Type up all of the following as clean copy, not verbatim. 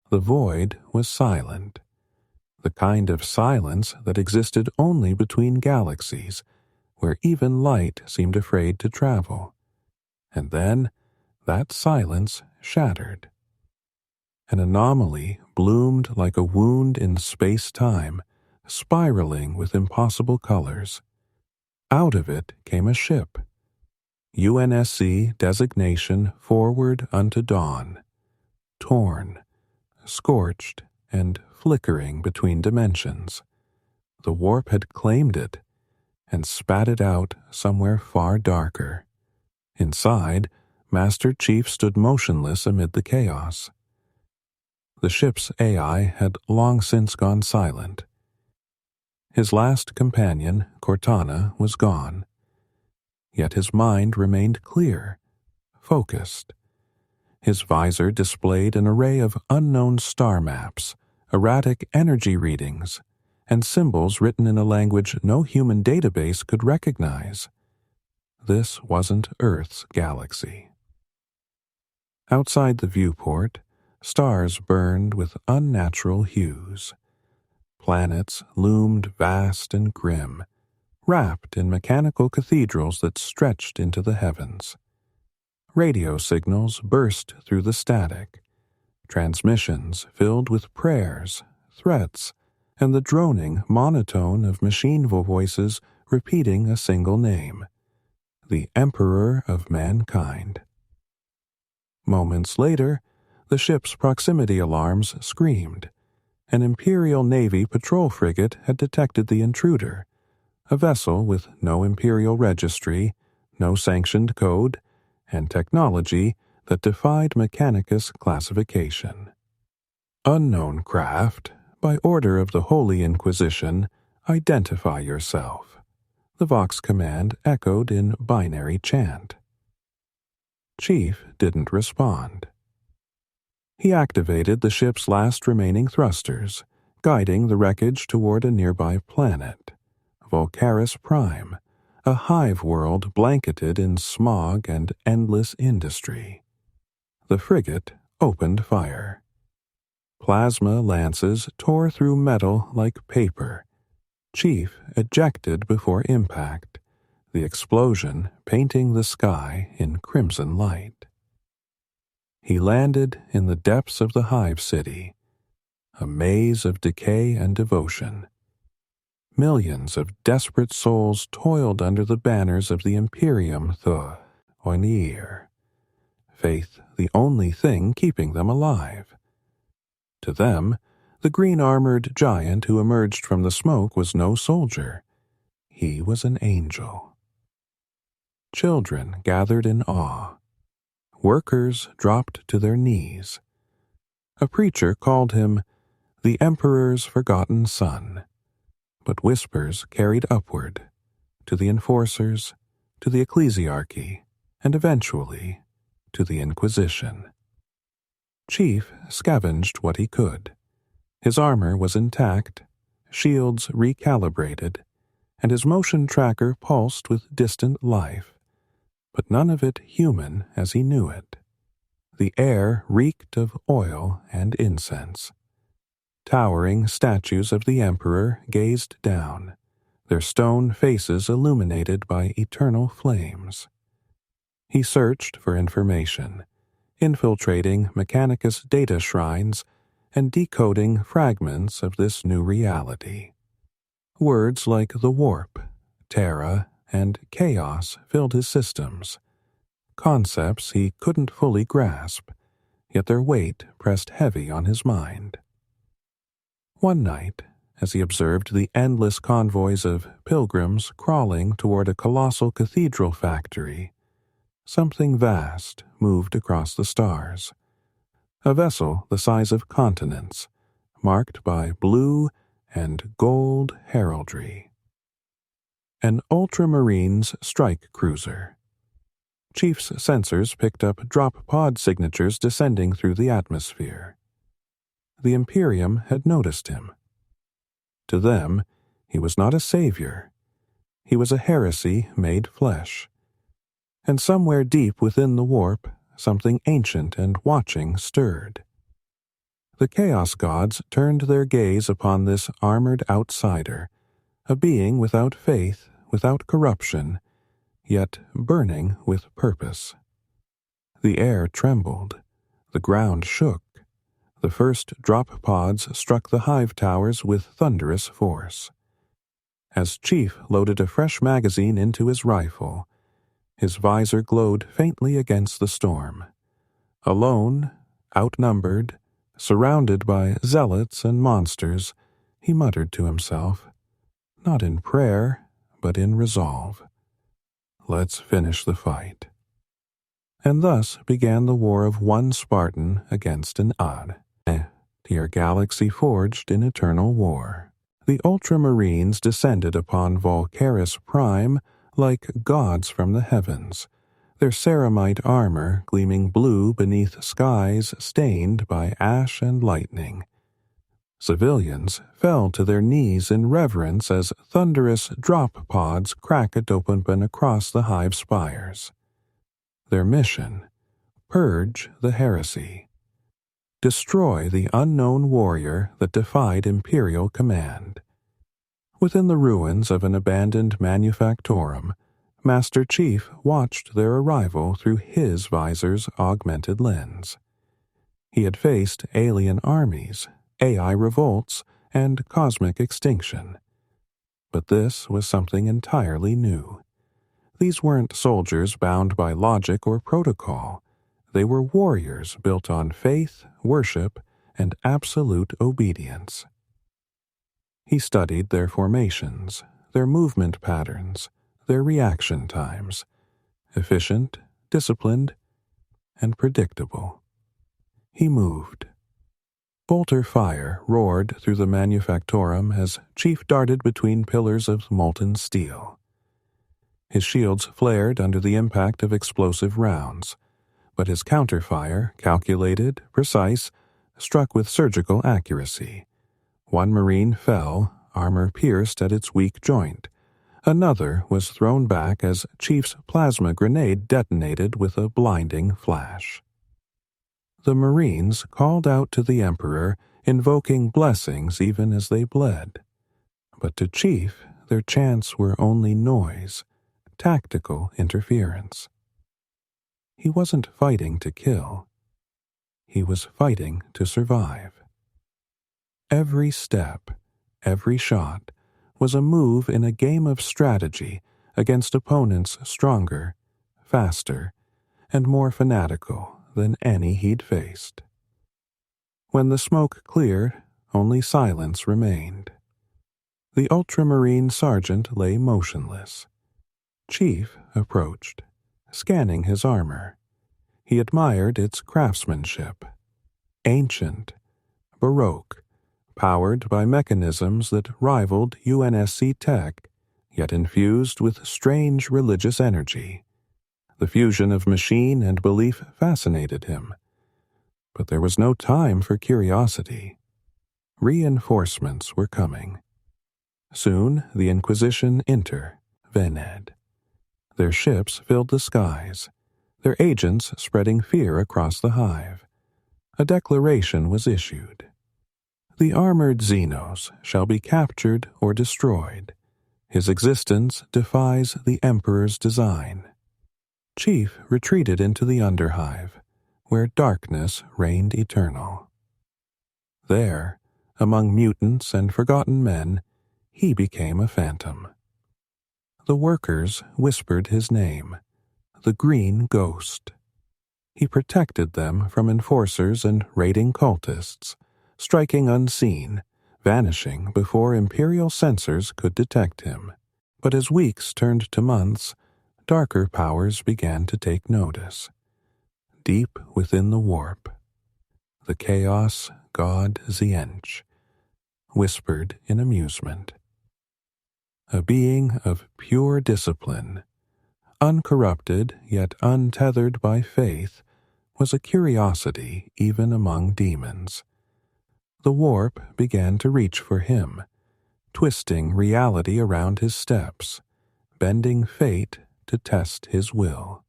The void was silent, the kind of silence that existed only between galaxies, where even light seemed afraid to travel. And then that silence shattered. An anomaly bloomed like a wound in space-time, spiraling with impossible colors. Out of it came a ship. UNSC designation Forward Unto Dawn. Torn, scorched, and flickering between dimensions. The warp had claimed it and spat it out somewhere far darker. Inside, Master Chief stood motionless amid the chaos. The ship's AI had long since gone silent. His last companion, Cortana, was gone. Yet his mind remained clear, focused. His visor displayed an array of unknown star maps, erratic energy readings, and symbols written in a language no human database could recognize. This wasn't Earth's galaxy. Outside the viewport, stars burned with unnatural hues. Planets loomed vast and grim, wrapped in mechanical cathedrals that stretched into the heavens. Radio signals burst through the static, transmissions filled with prayers, threats, and the droning monotone of machine voices repeating a single name, the Emperor of Mankind. Moments later, the ship's proximity alarms screamed. An Imperial Navy patrol frigate had detected the intruder, a vessel with no Imperial registry, no sanctioned code, and technology that defied Mechanicus classification. Unknown craft, by order of the Holy Inquisition, identify yourself. The Vox command echoed in binary chant. Chief didn't respond. He activated the ship's last remaining thrusters, guiding the wreckage toward a nearby planet, Volcaris Prime, a hive world blanketed in smog and endless industry. The frigate opened fire. Plasma lances tore through metal like paper. Chief ejected before impact, the explosion painting the sky in crimson light. He landed in the depths of the hive city, a maze of decay and devotion. Millions of desperate souls toiled under the banners of the Imperium the Oinir, faith the only thing keeping them alive. To them, the green-armored giant who emerged from the smoke was no soldier. He was an angel. Children gathered in awe. Workers dropped to their knees. A preacher called him the Emperor's forgotten son, but whispers carried upward, to the enforcers, to the ecclesiarchy, and eventually to the Inquisition. Chief scavenged what he could. His armor was intact, shields recalibrated, and his motion tracker pulsed with distant life, but none of it human as he knew it. The air reeked of oil and incense. Towering statues of the Emperor gazed down, their stone faces illuminated by eternal flames. He searched for information, infiltrating Mechanicus data shrines and decoding fragments of this new reality. Words like the warp, terra, and chaos filled his systems, concepts he couldn't fully grasp, yet their weight pressed heavy on his mind. One night, as he observed the endless convoys of pilgrims crawling toward a colossal cathedral factory, something vast moved across the stars. A vessel the size of continents, marked by blue and gold heraldry. An Ultramarines strike cruiser. Chief's sensors picked up drop pod signatures descending through the atmosphere. The Imperium had noticed him. To them, he was not a savior. He was a heresy made flesh. And somewhere deep within the warp, something ancient and watching stirred. The Chaos Gods turned their gaze upon this armored outsider, a being without faith, without corruption, yet burning with purpose. The air trembled, the ground shook, the first drop pods struck the hive towers with thunderous force. As Chief loaded a fresh magazine into his rifle, his visor glowed faintly against the storm. Alone, outnumbered, surrounded by zealots and monsters, he muttered to himself, not in prayer, but in resolve. Let's finish the fight. And thus began the war of one Spartan against an odd. Your galaxy forged in eternal war. The Ultramarines descended upon Volcaris Prime like gods from the heavens, their ceramite armor gleaming blue beneath skies stained by ash and lightning. Civilians fell to their knees in reverence as thunderous drop pods cracked open across the hive spires. Their mission: purge the heresy. Destroy the unknown warrior that defied imperial command. Within the ruins of an abandoned manufactorum, Master Chief watched their arrival through his visor's augmented lens. He had faced alien armies, AI revolts, and cosmic extinction. But this was something entirely new. These weren't soldiers bound by logic or protocol. They were warriors built on faith, worship, and absolute obedience. He studied their formations, their movement patterns, their reaction times, efficient, disciplined, and predictable. He moved. Bolter fire roared through the manufactorum as Chief darted between pillars of molten steel. His shields flared under the impact of explosive rounds, but his counterfire, calculated, precise, struck with surgical accuracy. One Marine fell, armor pierced at its weak joint. Another was thrown back as Chief's plasma grenade detonated with a blinding flash. The Marines called out to the Emperor, invoking blessings even as they bled. But to Chief, their chants were only noise, tactical interference. He wasn't fighting to kill. He was fighting to survive. Every step, every shot, was a move in a game of strategy against opponents stronger, faster, and more fanatical than any he'd faced. When the smoke cleared, only silence remained. The Ultramarine sergeant lay motionless. Chief approached, scanning his armor. He admired its craftsmanship. Ancient, baroque, powered by mechanisms that rivaled UNSC tech, yet infused with strange religious energy. The fusion of machine and belief fascinated him. But there was no time for curiosity. Reinforcements were coming. Soon the Inquisition intervened. Their ships filled the skies, their agents spreading fear across the hive. A declaration was issued. The armored Xenos shall be captured or destroyed. His existence defies the Emperor's design. Chief retreated into the Underhive, where darkness reigned eternal. There, among mutants and forgotten men, he became a phantom. The workers whispered his name, the Green Ghost. He protected them from enforcers and raiding cultists, striking unseen, vanishing before Imperial sensors could detect him. But as weeks turned to months, darker powers began to take notice. Deep within the warp, the Chaos God Xiench whispered in amusement. A being of pure discipline, uncorrupted yet untethered by faith, was a curiosity even among demons. The warp began to reach for him, twisting reality around his steps, bending fate to test his will.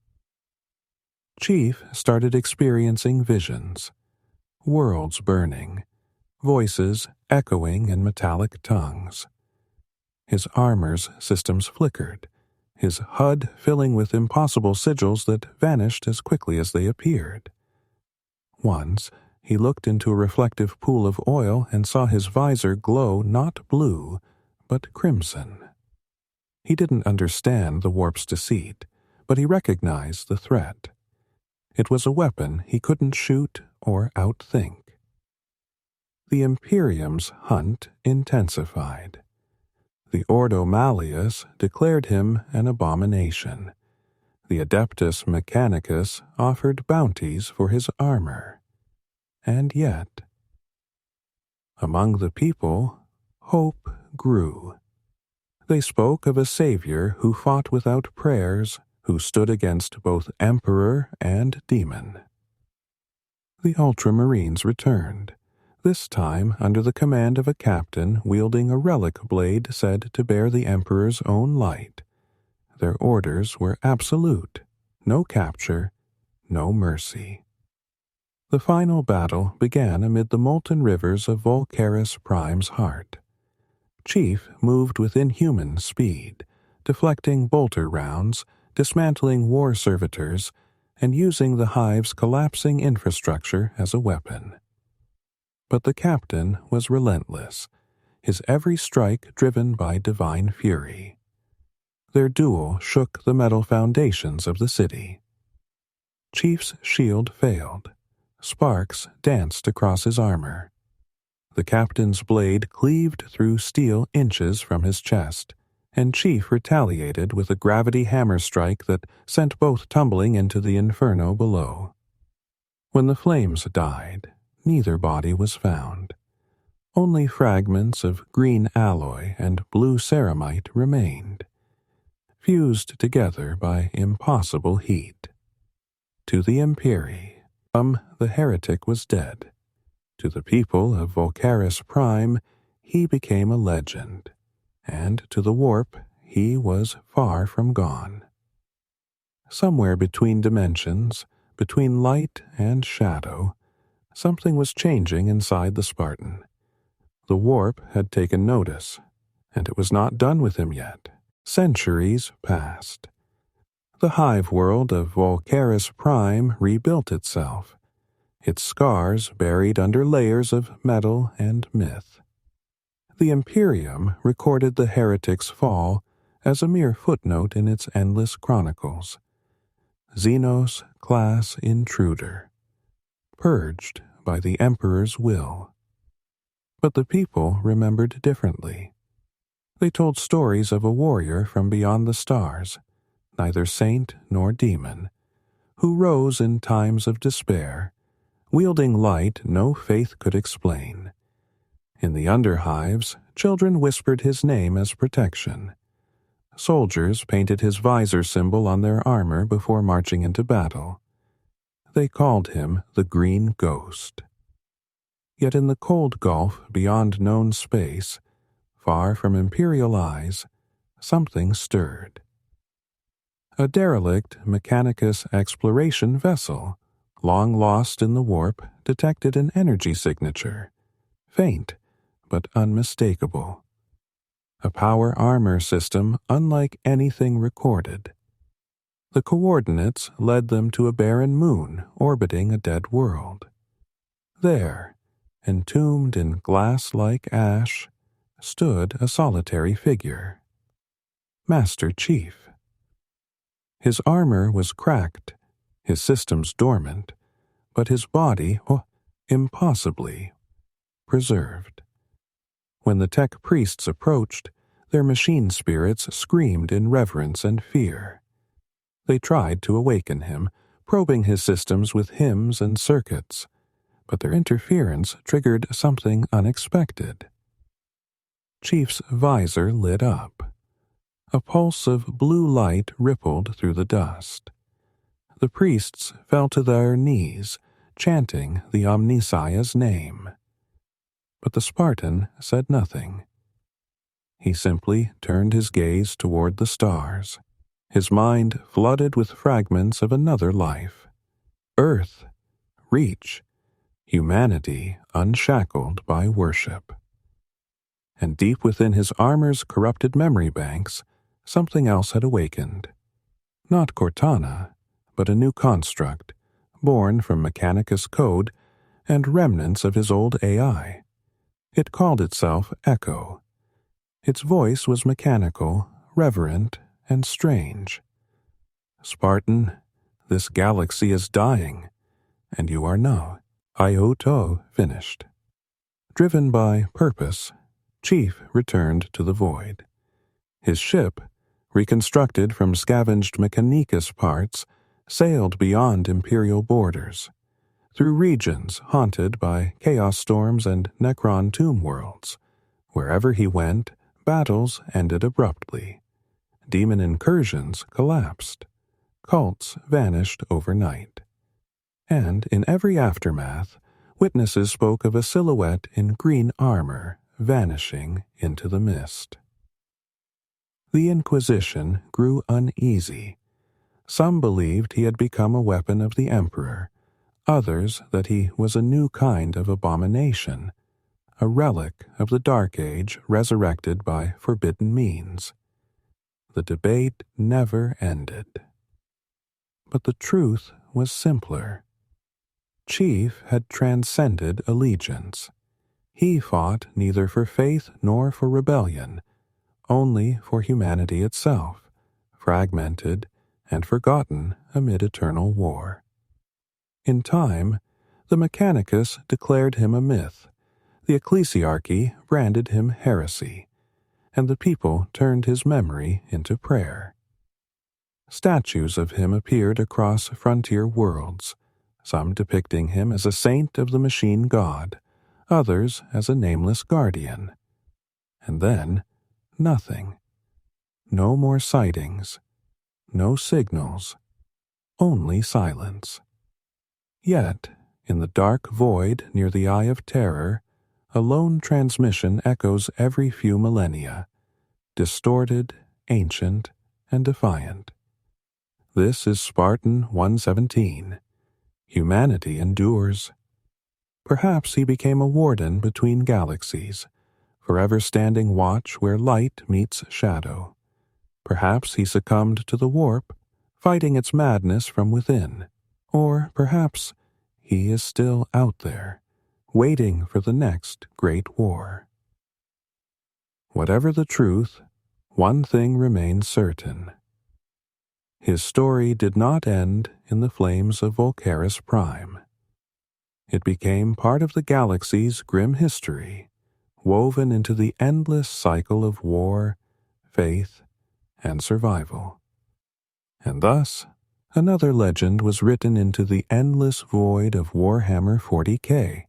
Chief started experiencing visions, worlds burning, voices echoing in metallic tongues. His armor's systems flickered, his HUD filling with impossible sigils that vanished as quickly as they appeared. Once, he looked into a reflective pool of oil and saw his visor glow not blue, but crimson. He didn't understand the warp's deceit, but he recognized the threat. It was a weapon he couldn't shoot or outthink. The Imperium's hunt intensified. The Ordo Malleus declared him an abomination. The Adeptus Mechanicus offered bounties for his armor. And yet, among the people, hope grew. They spoke of a savior who fought without prayers, who stood against both emperor and demon. The Ultramarines returned, this time under the command of a captain wielding a relic blade said to bear the emperor's own light. Their orders were absolute: no capture, no mercy. The final battle began amid the molten rivers of Volcaris Prime's heart. Chief moved with inhuman speed, deflecting bolter rounds, dismantling war servitors, and using the hive's collapsing infrastructure as a weapon. But the captain was relentless, his every strike driven by divine fury. Their duel shook the metal foundations of the city. Chief's shield failed. Sparks danced across his armor. The captain's blade cleaved through steel inches from his chest, and Chief retaliated with a gravity hammer strike that sent both tumbling into the inferno below. When the flames died, neither body was found. Only fragments of green alloy and blue ceramite remained, fused together by impossible heat. To the Imperium, the heretic was dead. To the people of Volcaris Prime, he became a legend, and to the warp, he was far from gone. Somewhere between dimensions, between light and shadow, something was changing inside the Spartan. The warp had taken notice, and it was not done with him yet. Centuries passed. The hive world of Volcaris Prime rebuilt itself, its scars buried under layers of metal and myth. The Imperium recorded the heretic's fall as a mere footnote in its endless chronicles. Xenos class intruder, purged by the Emperor's will. But the people remembered differently. They told stories of a warrior from beyond the stars, neither saint nor demon, who rose in times of despair, wielding light no faith could explain. In the underhives, children whispered his name as protection. Soldiers painted his visor symbol on their armor before marching into battle. They called him the Green Ghost. Yet in the cold gulf beyond known space, far from imperial eyes, something stirred. A derelict Mechanicus exploration vessel, long lost in the warp, detected an energy signature, faint but unmistakable. A power armor system unlike anything recorded. The coordinates led them to a barren moon orbiting a dead world. There, entombed in glass-like ash, stood a solitary figure. Master Chief. His armor was cracked, his systems dormant, but his body, impossibly, preserved. When the tech priests approached, their machine spirits screamed in reverence and fear. They tried to awaken him, probing his systems with hymns and circuits, but their interference triggered something unexpected. Chief's visor lit up. A pulse of blue light rippled through the dust. The priests fell to their knees, chanting the Omnissiah's name. But the Spartan said nothing. He simply turned his gaze toward the stars, his mind flooded with fragments of another life. Earth, reach, humanity unshackled by worship. And deep within his armor's corrupted memory banks, something else had awakened. Not Cortana, but a new construct, born from Mechanicus code and remnants of his old AI. It called itself Echo. Its voice was mechanical, reverent, and strange. Spartan, this galaxy is dying, and you are now. Ioto finished. Driven by purpose, Chief returned to the void. His ship, reconstructed from scavenged Mechanicus parts, sailed beyond Imperial borders, through regions haunted by chaos storms and Necron tomb worlds. Wherever he went, battles ended abruptly. Demon incursions collapsed. Cults vanished overnight. And in every aftermath, witnesses spoke of a silhouette in green armor vanishing into the mist. The Inquisition grew uneasy. Some believed he had become a weapon of the Emperor, others that he was a new kind of abomination, a relic of the Dark Age resurrected by forbidden means. The debate never ended. But the truth was simpler. Chief had transcended allegiance. He fought neither for faith nor for rebellion, only for humanity itself, fragmented and forgotten amid eternal war. In time, the Mechanicus declared him a myth, the ecclesiarchy branded him heresy, and the people turned his memory into prayer. Statues of him appeared across frontier worlds, some depicting him as a saint of the machine god, others as a nameless guardian. And then, nothing. No more sightings, no signals, only silence. Yet, in the dark void near the Eye of Terror, a lone transmission echoes every few millennia, distorted, ancient, and defiant. This is Spartan 117. Humanity endures. Perhaps he became a warden between galaxies, forever standing watch where light meets shadow. Perhaps he succumbed to the warp, fighting its madness from within. Or perhaps he is still out there, waiting for the next great war. Whatever the truth, one thing remains certain. His story did not end in the flames of Volcaris Prime. It became part of the galaxy's grim history, woven into the endless cycle of war, faith, and survival. And thus, another legend was written into the endless void of Warhammer 40K,